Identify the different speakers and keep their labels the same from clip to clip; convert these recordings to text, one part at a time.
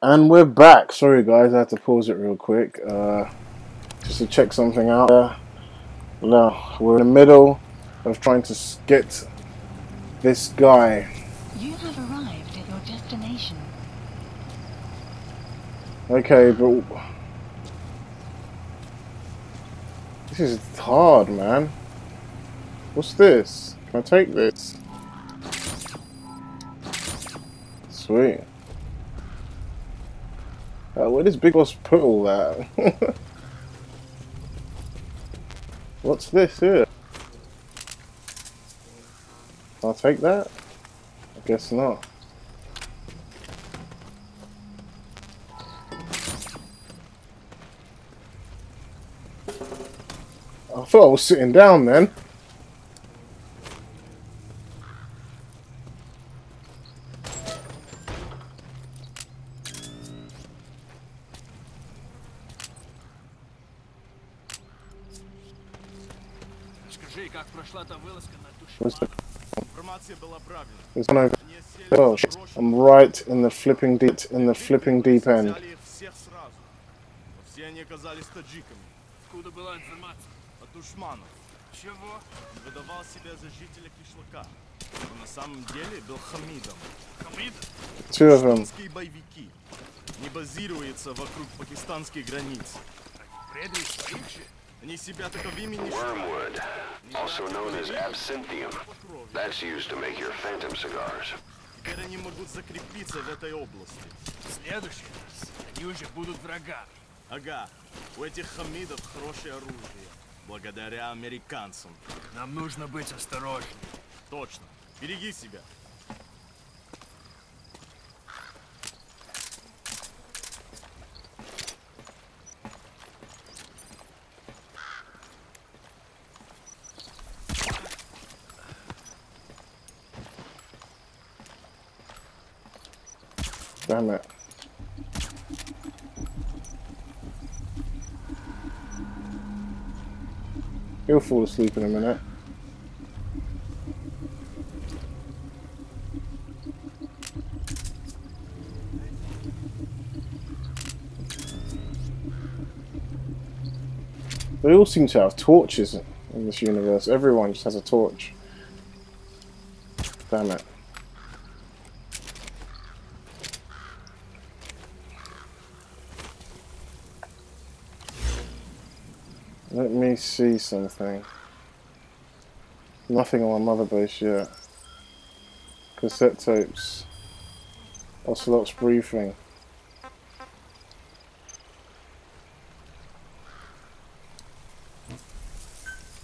Speaker 1: And we're back. Sorry guys, I had to pause it real quick just to check something out there. Now, we're in the middle of trying to get this guy.
Speaker 2: You have arrived at your destination.
Speaker 1: Okay, but this is hard, man. What's this? Can I take this? Sweet. Where does Big Boss put all that? What's this here? Can I take that? I guess not. I thought I was sitting down then. What's the... There's one over... Oh, shit. I'm right in the flipping deep end. Two of them.
Speaker 3: Wormwood, also known as absinthium. That's used to make your phantom cigars.
Speaker 4: Следующий раз они уже будут врага.
Speaker 5: Ага, у этих хамидов хорошее оружие, благодаря американцам.
Speaker 4: Нам нужно быть осторожнее.
Speaker 5: Точно, береги себя.
Speaker 1: Damn it. He'll fall asleep in a minute. They all seem to have torches in this universe. Everyone just has a torch. Damn it. Let me see something. Nothing on my mother base yet. Cassette tapes. Ocelot's briefing.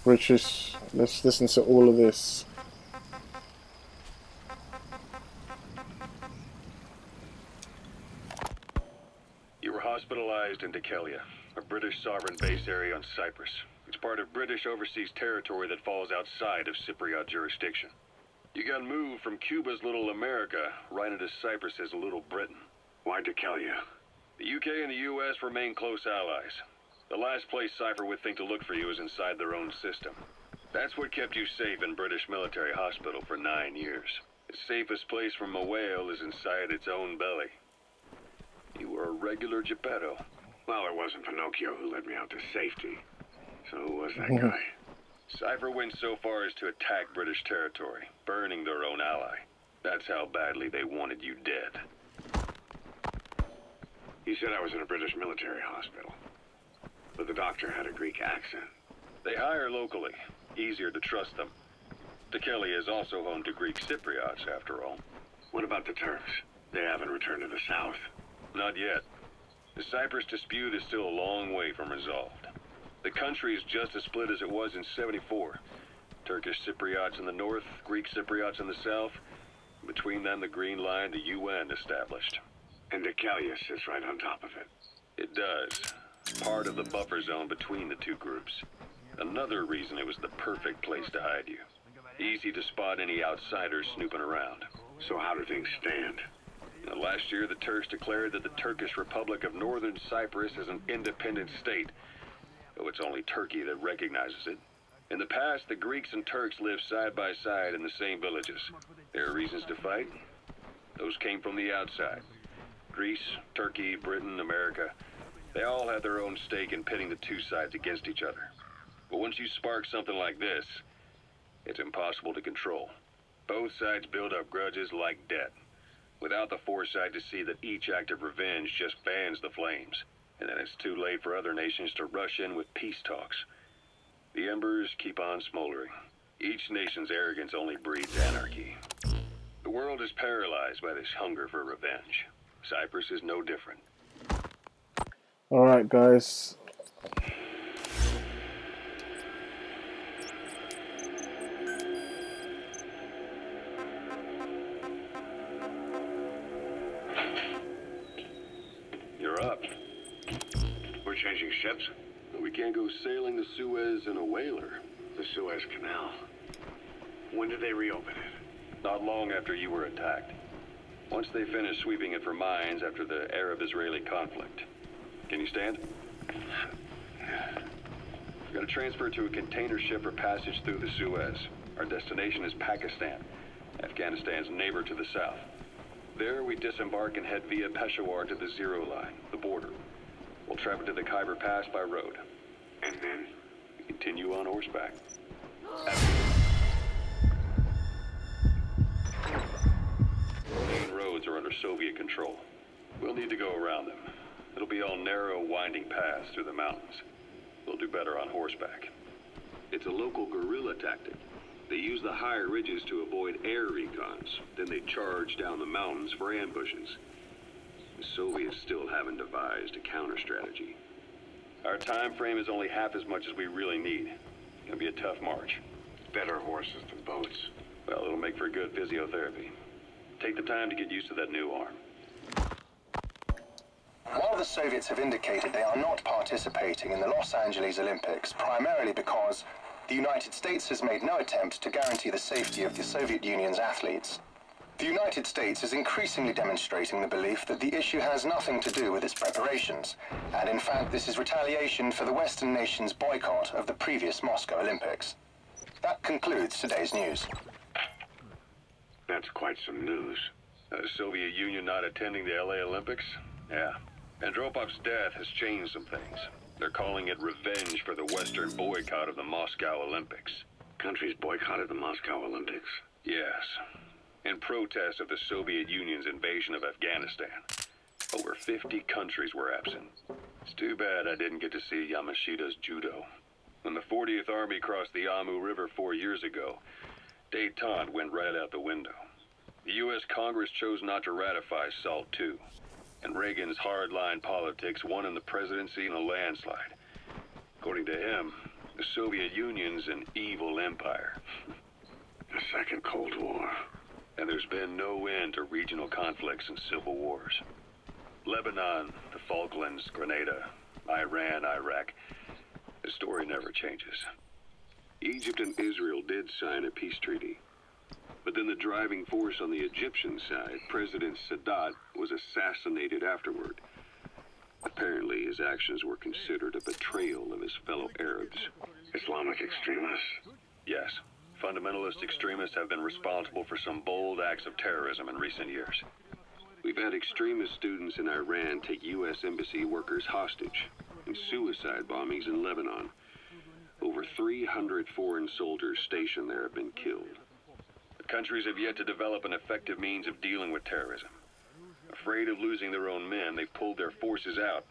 Speaker 1: British. Let's listen to all of this.
Speaker 3: You were hospitalized in Dekelia, a British sovereign base area on Cyprus. It's part of British overseas territory that falls outside of Cypriot jurisdiction. You got moved from Cuba's Little America right into Cyprus's Little Britain. Why Dekelia? The UK and the US remain close allies. The last place Cypher would think to look for you is inside their own system. That's what kept you safe in British military hospital for 9 years. The safest place from a whale is inside its own belly. You were a regular Geppetto. Well, it wasn't Pinocchio who led me out to safety. So who was that guy? Cypher went so far as to attack British territory, burning their own ally. That's how badly they wanted you dead. He said I was in a British military hospital. But the doctor had a Greek accent. They hire locally. Easier to trust them. Dekelia is also home to Greek Cypriots, after all. What about the Turks? They haven't returned to the south. Not yet. The Cyprus dispute is still a long way from resolved. The country is just as split as it was in '74. Turkish Cypriots in the north, Greek Cypriots in the south. Between them, the Green Line, the UN established. And Dekelia sits right on top of it. It does. Part of the buffer zone between the two groups. Another reason it was the perfect place to hide you. Easy to spot any outsiders snooping around. So how do things stand? Now, last year, the Turks declared that the Turkish Republic of Northern Cyprus is an independent state, though it's only Turkey that recognizes it. In the past, the Greeks and Turks lived side by side in the same villages. There are reasons to fight. Those came from the outside. Greece, Turkey, Britain, America, they all had their own stake in pitting the two sides against each other. But once you spark something like this, it's impossible to control. Both sides build up grudges like debt, without the foresight to see that each act of revenge just fans the flames. And then it's too late for other nations to rush in with peace talks. The embers keep on smoldering. Each nation's arrogance only breeds anarchy. The world is paralyzed by this hunger for revenge. Cyprus is no different.
Speaker 1: Alright, guys.
Speaker 3: You're up. We're changing ships? We can't go sailing the Suez in a whaler. The Suez Canal. When did they reopen it? Not long after you were attacked. Once they finished sweeping it for mines after the Arab-Israeli conflict. Can you stand? We're going to transfer to a container ship for passage through the Suez. Our destination is Pakistan, Afghanistan's neighbor to the south. There we disembark and head via Peshawar to the Zero Line, the border. We'll travel to the Khyber Pass by road. And then we continue on horseback. Main roads are under Soviet control. We'll need to go around them. It'll be all narrow, winding paths through the mountains. We'll do better on horseback. It's a local guerrilla tactic. They use the higher ridges to avoid air recons. Then they charge down the mountains for ambushes. The Soviets still haven't devised a counter strategy. Our time frame is only half as much as we really need. It's gonna be a tough march. Better horses than boats. Well, it'll make for good physiotherapy. Take the time to get used to that new arm.
Speaker 6: While the Soviets have indicated they are not participating in the Los Angeles Olympics, primarily because the United States has made no attempt to guarantee the safety of the Soviet Union's athletes, the United States is increasingly demonstrating the belief that the issue has nothing to do with its preparations, and in fact this is retaliation for the Western nations' boycott of the previous Moscow Olympics. That concludes today's news.
Speaker 3: That's quite some news. The Soviet Union not attending the LA Olympics? Yeah. Andropov's death has changed some things. They're calling it revenge for the Western boycott of the Moscow Olympics. Countries boycotted the Moscow Olympics? Yes. In protest of the Soviet Union's invasion of Afghanistan. Over 50 countries were absent. It's too bad I didn't get to see Yamashita's judo. When the 40th Army crossed the Amu River 4 years ago, détente went right out the window. The U.S. Congress chose not to ratify SALT II, and Reagan's hardline politics won in the presidency in a landslide. According to him, the Soviet Union's an evil empire. A second Cold War. And there's been no end to regional conflicts and civil wars. Lebanon, the Falklands, Grenada, Iran, Iraq. The story never changes. Egypt and Israel did sign a peace treaty. But then the driving force on the Egyptian side, President Sadat, was assassinated afterward. Apparently his actions were considered a betrayal of his fellow Arabs. Islamic extremists? Yes. Fundamentalist extremists have been responsible for some bold acts of terrorism in recent years. We've had extremist students in Iran take U.S. embassy workers hostage, and suicide bombings in Lebanon. Over 300 foreign soldiers stationed there have been killed. The countries have yet to develop an effective means of dealing with terrorism. Afraid of losing their own men, they've pulled their forces out,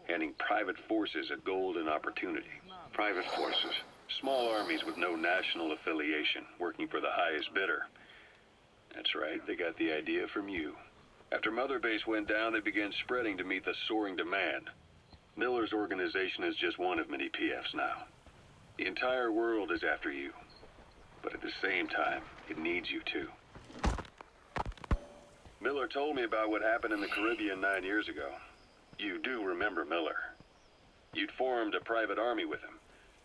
Speaker 3: handing private forces a golden opportunity. Private forces? Small armies with no national affiliation, working for the highest bidder. That's right, they got the idea from you. After Mother Base went down, they began spreading to meet the soaring demand. Miller's organization is just one of many PFs now. The entire world is after you. But at the same time, it needs you too. Miller told me about what happened in the Caribbean 9 years ago. You do remember Miller. You'd formed a private army with him.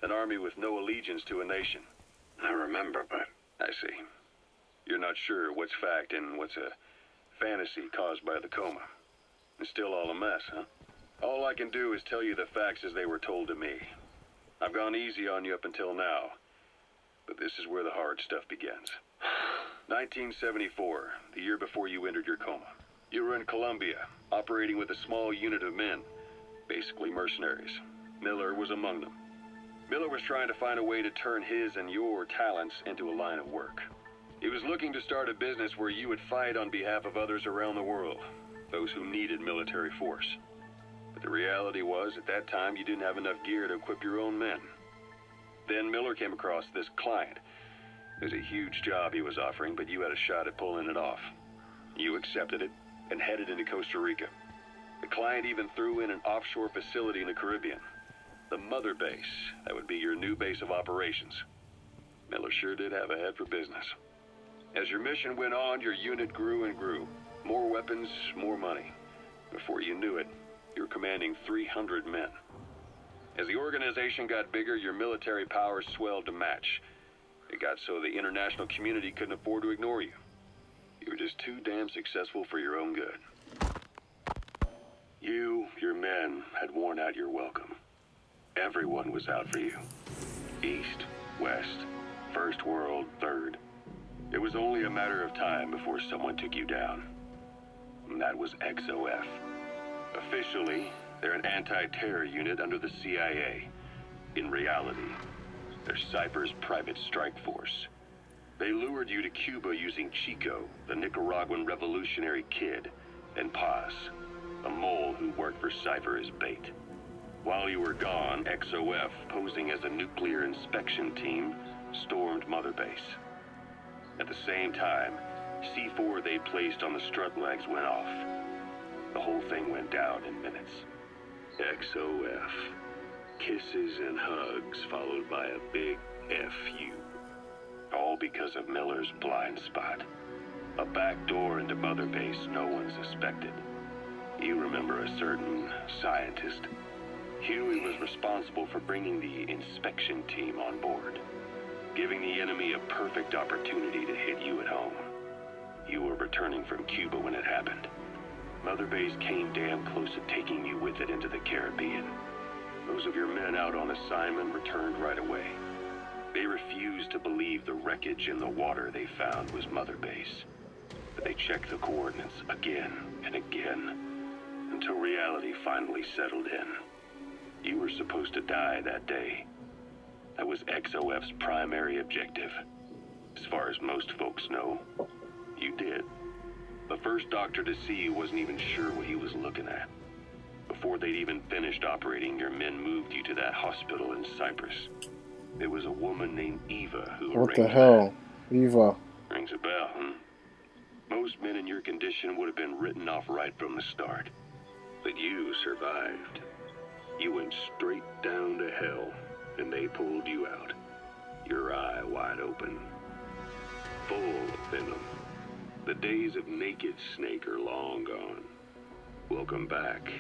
Speaker 3: An army with no allegiance to a nation. I remember, but... I see. You're not sure what's fact and what's a fantasy caused by the coma. It's still all a mess, huh? All I can do is tell you the facts as they were told to me. I've gone easy on you up until now, but this is where the hard stuff begins. 1974, the year before you entered your coma. You were in Colombia, operating with a small unit of men, basically mercenaries. Miller was among them. Miller was trying to find a way to turn his and your talents into a line of work. He was looking to start a business where you would fight on behalf of others around the world, those who needed military force. But the reality was, at that time, you didn't have enough gear to equip your own men. Then Miller came across this client. It was a huge job he was offering, but you had a shot at pulling it off. You accepted it and headed into Costa Rica. The client even threw in an offshore facility in the Caribbean. The mother base, that would be your new base of operations. Miller sure did have a head for business. As your mission went on, your unit grew and grew. More weapons, more money. Before you knew it, you were commanding 300 men. As the organization got bigger, your military powers swelled to match. It got so the international community couldn't afford to ignore you. You were just too damn successful for your own good. You, your men, had worn out your welcome. Everyone was out for you. East, West, First World, Third. It was only a matter of time before someone took you down. And that was XOF. Officially, they're an anti-terror unit under the CIA. In reality, they're Cypher's private strike force. They lured you to Cuba using Chico, the Nicaraguan revolutionary kid, and Paz, a mole who worked for Cypher as bait. While you were gone, XOF, posing as a nuclear inspection team, stormed Mother Base. At the same time, C4 they placed on the strut legs went off. The whole thing went down in minutes. XOF. Kisses and hugs followed by a big FU. All because of Miller's blind spot. A back door into Mother Base no one suspected. You remember a certain scientist. Huey was responsible for bringing the inspection team on board, giving the enemy a perfect opportunity to hit you at home. You were returning from Cuba when it happened. Mother Base came damn close to taking you with it into the Caribbean. Those of your men out on assignment returned right away. They refused to believe the wreckage in the water they found was Mother Base. But they checked the coordinates again and again, until reality finally settled in. You were supposed to die that day. That was XOF's primary objective. As far as most folks know, you did. The first doctor to see you wasn't even sure what he was looking at. Before they'd even finished operating, your men moved you to that hospital in Cyprus. There was a woman named Eva who
Speaker 1: What
Speaker 3: arranged
Speaker 1: the hell?
Speaker 3: that.
Speaker 1: Eva.
Speaker 3: Rings a bell, huh? Most men in your condition would have been written off right from the start. But you survived. You went straight down to hell, and they pulled you out. Your eye wide open. Full of venom. The days of naked Snake are long gone. Welcome back,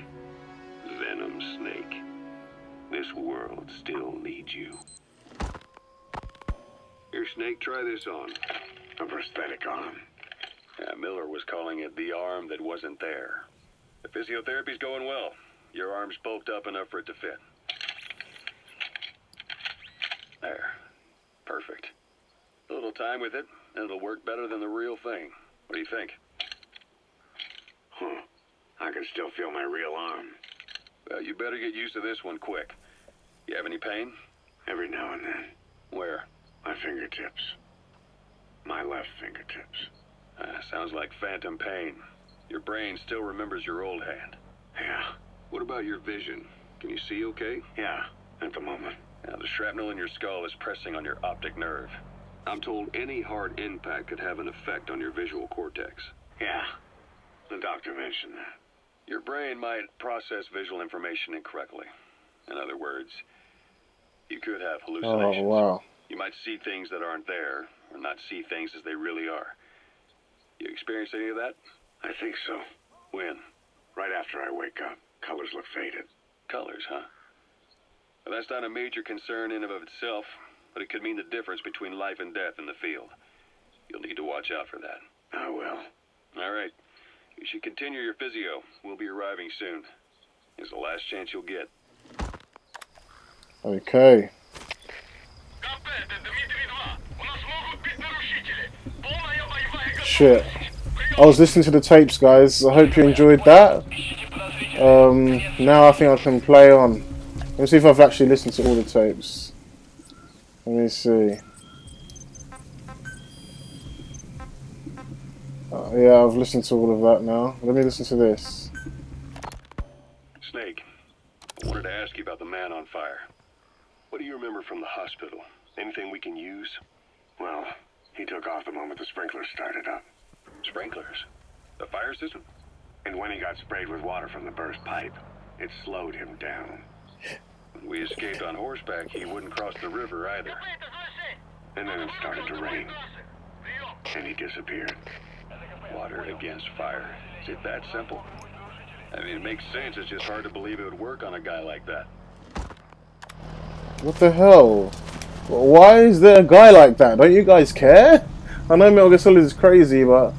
Speaker 3: Venom Snake. This world still needs you. Here, Snake, try this on. A prosthetic arm. Yeah, Miller was calling it the arm that wasn't there. The physiotherapy's going well. Your arm's bulked up enough for it to fit. There. Perfect. A little time with it, and it'll work better than the real thing. What do you think?
Speaker 7: Huh. I can still feel my real arm.
Speaker 3: Well, you better get used to this one quick. You have any pain?
Speaker 7: Every now and then.
Speaker 3: Where?
Speaker 7: My fingertips. My left fingertips.
Speaker 3: Sounds like phantom pain. Your brain still remembers your old hand.
Speaker 7: Yeah.
Speaker 3: What about your vision? Can you see okay?
Speaker 7: Yeah, at the moment.
Speaker 3: Now, the shrapnel in your skull is pressing on your optic nerve. I'm told any hard impact could have an effect on your visual cortex.
Speaker 7: Yeah. The doctor mentioned that.
Speaker 3: Your brain might process visual information incorrectly. In other words, you could have hallucinations.
Speaker 1: Oh, wow.
Speaker 3: You might see things that aren't there, or not see things as they really are. You experience any of that?
Speaker 7: I think so.
Speaker 3: When?
Speaker 7: Right after I wake up. Colors look faded.
Speaker 3: Colors, huh? Well, that's not a major concern in and of itself, but it could mean the difference between life and death in the field. You'll need to watch out for that.
Speaker 7: I will.
Speaker 3: All right. You should continue your physio. We'll be arriving soon. It's the last chance you'll get.
Speaker 1: Okay. Shit. I was listening to the tapes, guys. I hope you enjoyed that. Now I think I can play on. Let me see if I've actually listened to all the tapes. Let me see. Yeah, I've listened to all of that now. Let me listen to this.
Speaker 3: Snake, I wanted to ask you about the man on fire. What do you remember from the hospital? Anything we can use?
Speaker 7: Well, he took off the moment the sprinklers started up.
Speaker 3: Sprinklers? The fire system?
Speaker 7: And when he got sprayed with water from the burst pipe, it slowed him down.
Speaker 3: When we escaped on horseback, he wouldn't cross the river either.
Speaker 7: And then it started to rain. And he disappeared.
Speaker 3: Water against fire. Is it that simple? I mean, it makes sense. It's just hard to believe it would work on a guy like that.
Speaker 1: What the hell? Why is there a guy like that? Don't you guys care? I know Metal Gear Solid is crazy, but...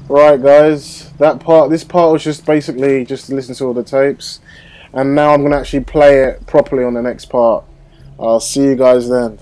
Speaker 1: Right, guys. This part was just basically just to listen to all the tapes. And now I'm going to actually play it properly on the next part. I'll see you guys then.